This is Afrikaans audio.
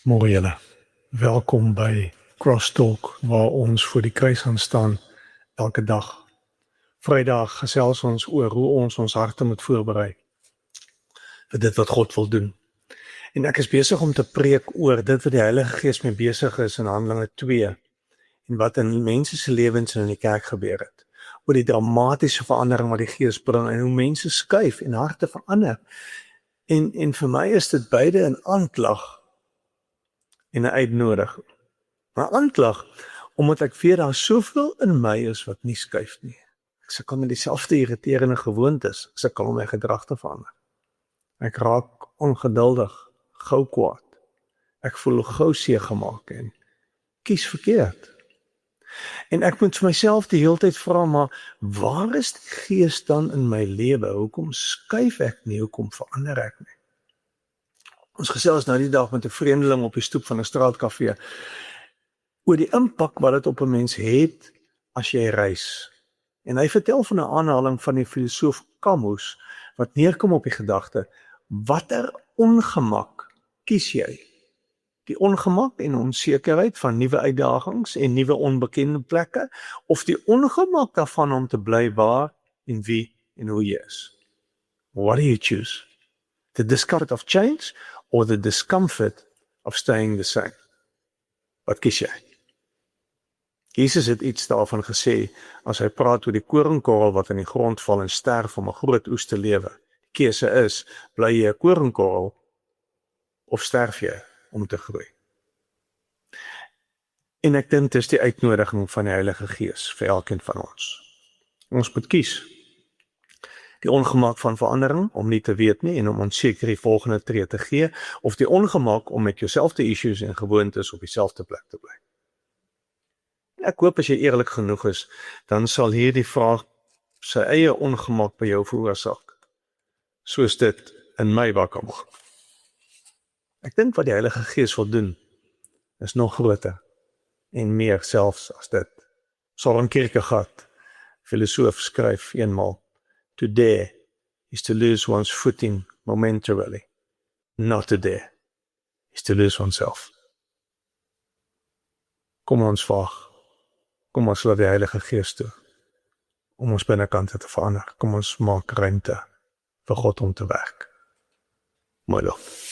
Môre julle. Welkom by Crosstalk waar ons voor die kruis gaan staan elke dag. Vrydag gesels ons oor hoe ons harte moet voorberei vir dit wat God wil doen. En ek is besig om te preek oor dit wat die Heilige Gees mee besig is in Handelinge 2 en wat in mense se lewens en in die kerk gebeur het. Oor die dramatiese verandering wat die Gees bring en hoe mense skuif en harte verander. En vir my is dit beide 'n aanklag en 'n uitnodiging. Maar aanklag, omdat ek weet daar soveel in my is wat nie skuif nie. Ek sukkel met dieselfde irriterende gewoontes, ek sukkel om my gedrag te verander. Ek raak ongeduldig, gou kwaad. Ek voel gou seer gemaak en kies verkeerd. En ek moet vir myself die hele tyd vra, maar waar is die Gees dan in my lewe? Hoekom skuif ek nie? Hoekom verander ek nie? Ons gesels nou die dag met 'n vreemdeling op die stoep van 'n straatkafee oor die impak wat dit op 'n mens het as jy reis. En hy vertel van 'n aanhaling van die filosoof Camus wat neerkom op die gedagte: watter ongemak kies jy? Die ongemak en onsekerheid van nuwe uitdagings en nuwe onbekende plekke, of die ongemak daarvan om te bly waar en wie en hoe jy is? What do you choose? The discomfort of change or the discomfort of staying the same? Wat kies jy? Jesus het iets daarvan gesê as hy praat oor die koringkorrel wat in die grond val en sterf om 'n groot oes te lewe. Die keuse is, bly jy 'n koringkorrel of sterf jy om te groei? En ek dink dis die uitnodiging van die Heilige Gees vir elkeen van ons. Ons moet kies. Die ongemak van verandering, om nie te weet nie en om onseker die volgende tree te gee, of die ongemak om met jouselfde issues en gewoontes op dieselfde plek te bly. Ek hoop as jy eerlik genoeg is, dan sal hierdie vraag sy eie ongemak by jou veroorsaak, soos dit in my wakker maak. Ek dink wat die Heilige Gees wil doen, is nog groter en meer selfs as dit. Søren Kierkegaard, filosoof, skryf eenmaal: to dare is to lose one's footing momentarily. Not to dare is to lose oneself. Kom ons vaag. Kom ons laat die Heilige Gees toe om ons binnekante te verander. Kom ons maak ruimte vir God om te werk. Mooi dag.